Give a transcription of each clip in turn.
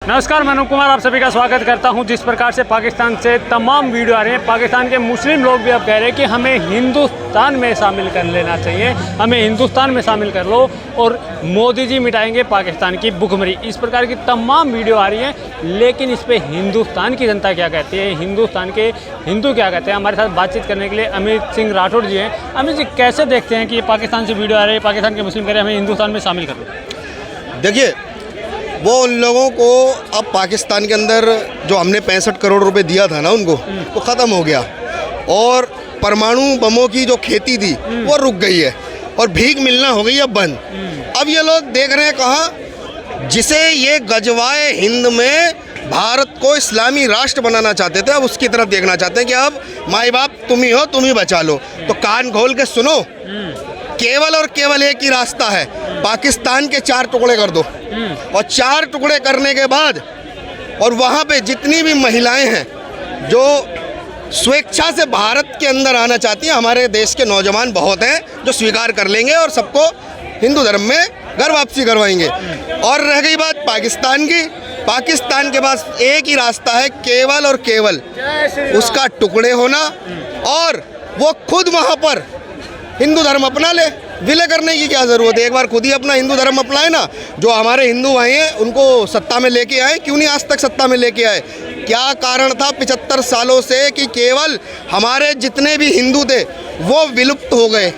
नमस्कार, मैं अनुप कुमार आप सभी का स्वागत करता हूं। जिस प्रकार से पाकिस्तान से तमाम वीडियो आ रहे हैं, पाकिस्तान के मुस्लिम लोग भी अब कह रहे हैं कि हमें हिंदुस्तान में शामिल कर लेना चाहिए, हमें हिंदुस्तान में शामिल कर लो और मोदी जी मिटाएंगे पाकिस्तान की भुखमरी। इस प्रकार की तमाम वीडियो आ रही हैं, लेकिन इस पर हिंदुस्तान की जनता क्या कहती है, हिंदुस्तान के हिंदू क्या कहते हैं। हमारे साथ बातचीत करने के लिए अमित सिंह राठौड़ जी हैं। अमित जी, कैसे देखते हैं कि ये पाकिस्तान से वीडियो आ रही है, पाकिस्तान के मुस्लिम कह रहे हैं हमें हिंदुस्तान में शामिल कर लो? देखिए, वो उन लोगों को अब पाकिस्तान के अंदर जो हमने 65 करोड़ रुपए दिया था ना उनको, वो ख़त्म हो गया और परमाणु बमों की जो खेती थी वो रुक गई है और भीख मिलना हो गई है बंद। अब ये लोग देख रहे हैं कहाँ, जिसे ये गजवाए हिंद में भारत को इस्लामी राष्ट्र बनाना चाहते थे, अब उसकी तरफ देखना चाहते हैं कि अब माई बाप तुम ही हो, तुम ही बचा लो। तो कान खोल के सुनो, केवल और केवल एक ही रास्ता है, पाकिस्तान के 4 टुकड़े कर दो और 4 टुकड़े करने के बाद और वहाँ पे जितनी भी महिलाएं हैं जो स्वेच्छा से भारत के अंदर आना चाहती हैं, हमारे देश के नौजवान बहुत हैं जो स्वीकार कर लेंगे और सबको हिंदू धर्म में घर वापसी करवाएंगे। और रह गई बात पाकिस्तान की, पाकिस्तान के पास एक ही रास्ता है, केवल और केवल उसका टुकड़े होना और वो खुद वहाँ पर हिंदू धर्म अपना ले। विलय करने की क्या ज़रूरत है, एक बार खुद ही अपना हिंदू धर्म अपनाए ना। जो हमारे हिंदू भाई हैं उनको सत्ता में लेके आए, क्यों नहीं आज तक सत्ता में लेके आए? क्या कारण था 75 सालों से कि केवल हमारे जितने भी हिंदू थे वो विलुप्त हो गए।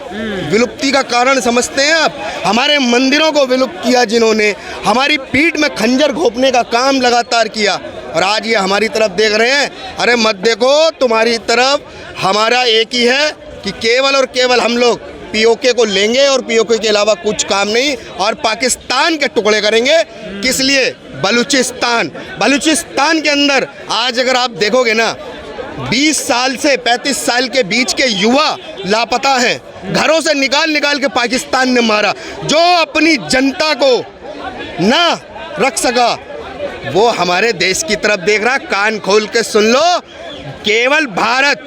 विलुप्ति का कारण समझते हैं आप? हमारे मंदिरों को विलुप्त किया जिन्होंने, हमारी पीठ में खंजर घोंपने का काम लगातार किया, और आज ये हमारी तरफ देख रहे हैं। अरे मत देखो, तुम्हारी तरफ हमारा एक ही है कि केवल और केवल हम लोग पीओके को लेंगे और पीओके के अलावा कुछ काम नहीं, और पाकिस्तान के टुकड़े करेंगे। किस लिए? बलूचिस्तान के अंदर आज अगर आप देखोगे ना, 20 साल से 35 साल के बीच के युवा लापता हैं, घरों से निकाल के पाकिस्तान ने मारा। जो अपनी जनता को ना रख सका वो हमारे देश की तरफ देख रहा। कान खोल के सुन लो, केवल भारत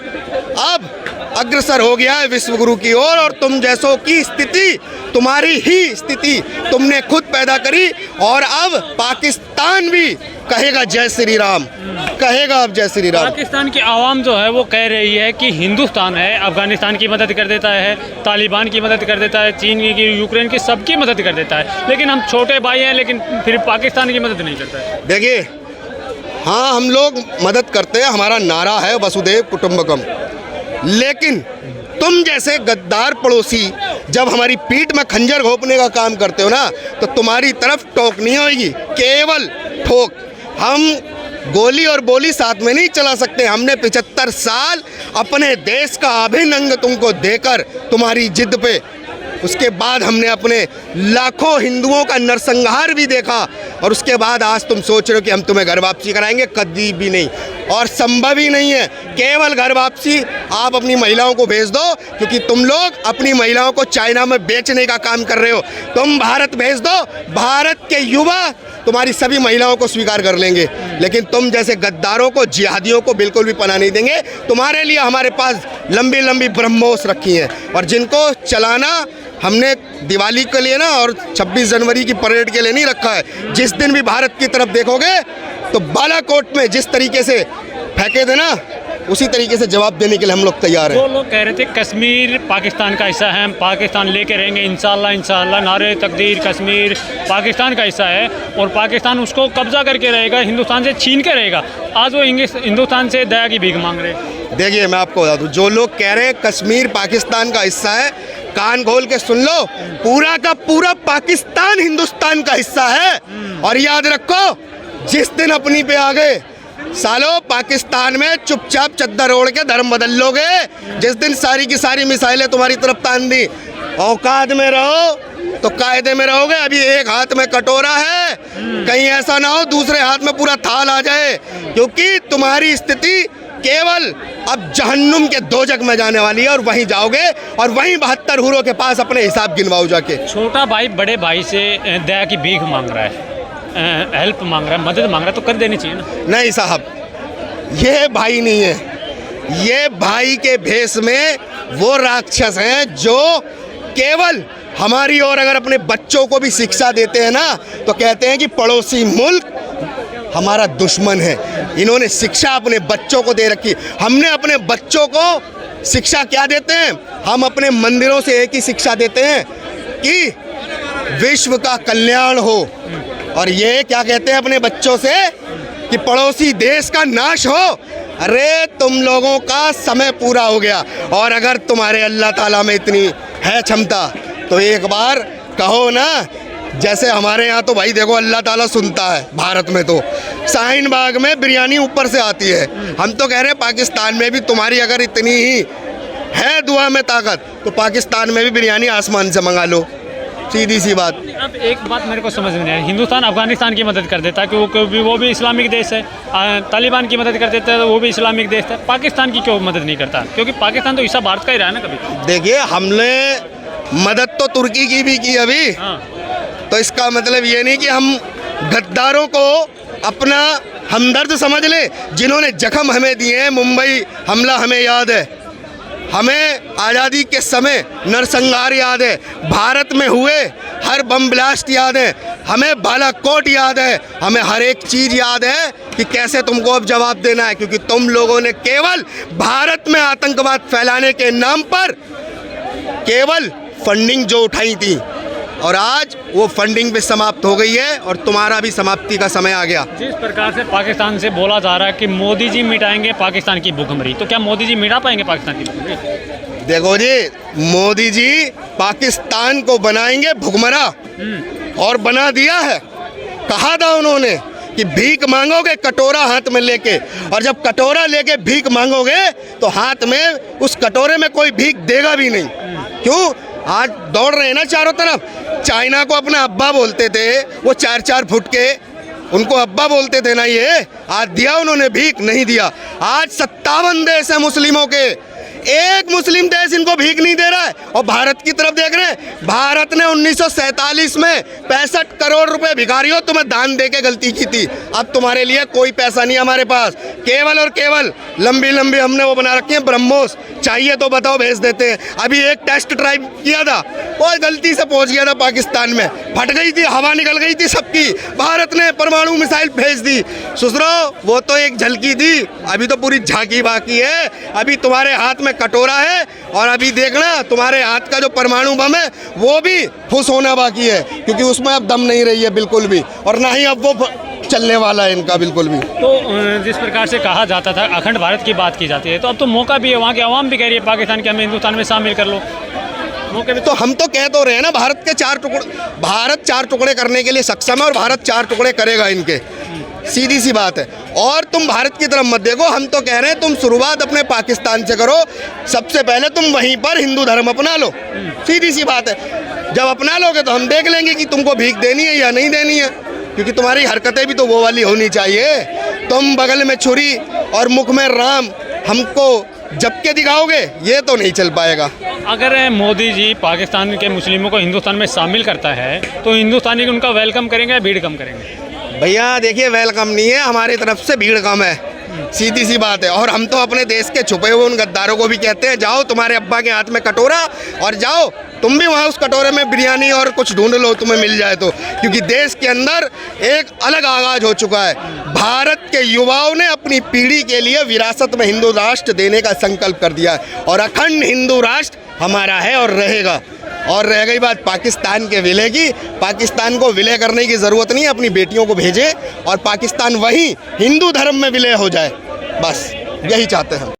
अब अग्रसर हो गया है विश्व गुरु की ओर, और तुम जैसों की स्थिति, तुम्हारी ही स्थिति तुमने खुद पैदा करी। और अब पाकिस्तान भी कहेगा जय श्री राम, कहेगा अब जय श्री राम। पाकिस्तान की आवाम जो है वो कह रही है कि हिंदुस्तान है, अफगानिस्तान की मदद कर देता है, तालिबान की मदद कर देता है, चीन की, यूक्रेन की, सबकी मदद कर देता है, लेकिन हम छोटे भाई हैं, लेकिन फिर पाकिस्तान की मदद नहीं करता है। देखिए, हाँ हम लोग मदद करते हैं, हमारा नारा है वसुधैव कुटुंबकम, लेकिन तुम जैसे गद्दार पड़ोसी जब हमारी पीठ में खंजर घोंपने का काम करते हो ना, तो तुम्हारी तरफ टोक नहीं होगी, केवल ठोक। हम गोली और बोली साथ में नहीं चला सकते। हमने 75 साल अपने देश का अभिन्न अंग तुमको देकर तुम्हारी जिद पे, उसके बाद हमने अपने लाखों हिंदुओं का नरसंहार भी देखा, और उसके बाद आज तुम सोच रहे हो कि हम तुम्हें घर वापसी कराएंगे। कभी भी नहीं, और संभव ही नहीं है। केवल घर वापसी आप अपनी महिलाओं को भेज दो, क्योंकि तुम लोग अपनी महिलाओं को चाइना में बेचने का काम कर रहे हो। तुम भारत भेज दो, भारत के युवा तुम्हारी सभी महिलाओं को स्वीकार कर लेंगे, लेकिन तुम जैसे गद्दारों को, जिहादियों को बिल्कुल भी पनाह नहीं देंगे। तुम्हारे लिए हमारे पास लंबी लंबी ब्रह्मोस रखी हैं, और जिनको चलाना हमने दिवाली के लिए ना और 26 जनवरी की परेड के लिए नहीं रखा है। जिस दिन भी भारत की तरफ देखोगे तो बालाकोट में जिस तरीके से फेंके थे ना, उसी तरीके से जवाब देने के लिए हम लोग तैयार हैं। वो लोग कह रहे थे कश्मीर पाकिस्तान का हिस्सा है, हम पाकिस्तान लेके रहेंगे इंशाल्लाह इंशाल्लाह, नारे तकदीर, कश्मीर पाकिस्तान का हिस्सा है और पाकिस्तान उसको कब्जा करके रहेगा, हिंदुस्तान से छीन के रहेगा। आज वो हिंदुस्तान से दया की भीख मांग रहे हैं। देखिए, मैं आपको बता दूं, जो लोग कह रहे हैं कश्मीर पाकिस्तान का हिस्सा है, कान खोल के सुन लो, पूरा का पूरा पाकिस्तान हिंदुस्तान का हिस्सा है। और याद रखो, जिस दिन अपनी पे आ गए सालों, पाकिस्तान में चुपचाप चद्दर ओढ़ के धर्म बदल लोगे। जिस दिन सारी की सारी मिसाइलें तुम्हारी तरफ तान दी, औकात में रहो तो कायदे में रहोगे। अभी एक हाथ में कटोरा है, कहीं ऐसा ना हो दूसरे हाथ में पूरा थाल आ जाए, क्योंकि तुम्हारी स्थिति केवल अब जहन्नुम के दोजक में जाने वाली है, और वहीं जाओगे और वहीं 72 हूरों के पास अपने हिसाब गिनवाओ जाके। छोटा भाई बड़े भाई से दया की भीख मांग रहा है, हेल्प मांग रहा है, मदद मांग रहा है, तो कर देनी चाहिए ना? नहीं साहब, ये भाई नहीं है, ये भाई के भेष में वो राक्षस हैं जो केवल हमारी ओर अगर अपने बच्चों को भी शिक्षा देते हैं ना, तो कहते हैं कि पड़ोसी मुल्क हमारा दुश्मन है। इन्होंने शिक्षा अपने बच्चों को दे रखी। हमने अपने बच्चों को शिक्षा क्या देते हैं? हम अपने मंदिरों से एक ही शिक्षा देते हैं कि विश्व का कल्याण हो, और ये क्या कहते हैं अपने बच्चों से कि पड़ोसी देश का नाश हो। अरे तुम लोगों का समय पूरा हो गया, और अगर तुम्हारे अल्लाह ताला में इतनी है क्षमता तो एक बार कहो ना। जैसे हमारे यहाँ तो भाई देखो अल्लाह ताला सुनता है, भारत में तो शाहीन बाग में बिरयानी ऊपर से आती है। हम तो कह रहे हैं पाकिस्तान में भी तुम्हारी अगर इतनी ही है दुआ में ताकत तो पाकिस्तान में भी बिरयानी आसमान से मंगा लो, सीधी सी बात। अब एक बात मेरे को समझ में नहीं आई, हिंदुस्तान अफगानिस्तान की मदद कर देता है कि वो भी इस्लामिक देश है, तालिबान की मदद कर देता है तो वो भी इस्लामिक देश है, पाकिस्तान की क्यों मदद नहीं करता? क्योंकि पाकिस्तान तो हिस्सा भारत का ही रहा है ना कभी। देखिए हमने मदद तो तुर्की की भी की अभी, हाँ। तो इसका मतलब ये नहीं कि हम गद्दारों को अपना हमदर्द समझ ले। जिन्होंने जख्म हमें दिए हैं, मुंबई हमला हमें याद है, हमें आज़ादी के समय नरसंहार याद है, भारत में हुए हर बम ब्लास्ट याद है, हमें बालाकोट याद है, हमें हर एक चीज़ याद है कि कैसे तुमको अब जवाब देना है। क्योंकि तुम लोगों ने केवल भारत में आतंकवाद फैलाने के नाम पर केवल फंडिंग जो उठाई थी, और आज वो फंडिंग भी समाप्त हो गई है और तुम्हारा भी समाप्ति का समय आ गया। जिस प्रकार से पाकिस्तान से बोला जा रहा है कि मोदी जी मिटाएंगे पाकिस्तान की भूखमरी, तो क्या मोदी जी मिटा पाएंगे पाकिस्तान की भूखमरी? देखो जी, मोदी जी पाकिस्तान को बनाएंगे भुखमरा, और बना दिया है। कहा था उन्होंने कि भीख मांगोगे कटोरा हाथ में लेके, और जब कटोरा लेके भीख मांगोगे तो हाथ में उस कटोरे में कोई भीख देगा भी नहीं। क्यों? आज दौड़ रहे हैं ना चारों तरफ। चाइना को अपना अब्बा बोलते थे, वो 4-4 फुट के, उनको अब्बा बोलते थे ना। ये आज दिया उन्होंने भीख? नहीं दिया। आज 57 देश है मुस्लिमों के, एक मुस्लिम देश इनको भीख नहीं दे रहा है। और भारत की तरफ देख रहे हैं, भारत ने 1947 में 65 करोड़ रुपए भिखारियों तुम्हें दान दे के गलती की थी। अब तुम्हारे लिए कोई पैसा नहीं हमारे पास, केवल और केवल लंबी लंबी हमने वो बना रखी है ब्रह्मोस, चाहिए तो बताओ भेज देते हैं। अभी एक टेस्ट ड्राइव किया था, कोई गलती से पहुंच गया था पाकिस्तान में, फट गई थी, हवा निकल गई थी सबकी, भारत ने परमाणु मिसाइल भेज दी। सुसरो वो तो एक झलकी थी, अभी तो पूरी झांकी बाकी है। अभी तुम्हारे हाथ में कटोरा है, और अभी देखना तुम्हारे हाथ का जो परमाणु बम है वो भी फुस होना बाकी है, क्योंकि उसमें अब दम नहीं रही है बिल्कुल भी, और ना ही अब वो चलने वाला है इनका बिल्कुल भी। तो जिस प्रकार से कहा जाता था अखंड भारत की बात की जाती है, तो अब तो मौका भी है, वहाँ की आवाम भी कह रही है पाकिस्तान के हमें हिंदुस्तान में शामिल कर लो। मौके भी तो हम तो कह तो रहे हैं ना, भारत के 4 टुकड़े, भारत 4 टुकड़े करने के लिए सक्षम है, और भारत 4 टुकड़े करेगा इनके, सीधी सी बात है। और तुम भारत की तरफ मत देखो, हम तो कह रहे हैं तुम शुरुआत अपने पाकिस्तान से करो। सबसे पहले तुम वहीं पर हिंदू धर्म अपना लो, सीधी सी बात है। जब अपना लोगे तो हम देख लेंगे कि तुमको भीख देनी है या नहीं देनी है, क्योंकि तुम्हारी हरकतें भी तो वो वाली होनी चाहिए। तुम बगल में छुरी और मुख में राम हमको जब के दिखाओगे, ये तो नहीं चल पाएगा। अगर मोदी जी पाकिस्तान के मुस्लिमों को हिंदुस्तान में शामिल करता है तो हिंदुस्तानी उनका वेलकम करेंगे या भीड़ कम करेंगे? भैया देखिए, वेलकम नहीं है, हमारी तरफ से भीड़ कम है, सीधी सी बात है। और हम तो अपने देश के छुपे हुए उन गद्दारों को भी कहते हैं, जाओ तुम्हारे अब्बा के हाथ में कटोरा, और जाओ तुम भी वहाँ उस कटोरे में बिरयानी और कुछ ढूंढ लो, तुम्हें मिल जाए तो। क्योंकि देश के अंदर एक अलग आगाज हो चुका है। भारत के युवाओं ने अपनी पीढ़ी के लिए विरासत में हिंदू राष्ट्र देने का संकल्प कर दिया है, और अखंड हिंदू राष्ट्र हमारा है और रहेगा। और रह गई बात पाकिस्तान के विलय की, पाकिस्तान को विलय करने की ज़रूरत नहीं है, अपनी बेटियों को भेजें और पाकिस्तान वहीं हिंदू धर्म में विलय हो जाए, बस यही चाहते हैं हम।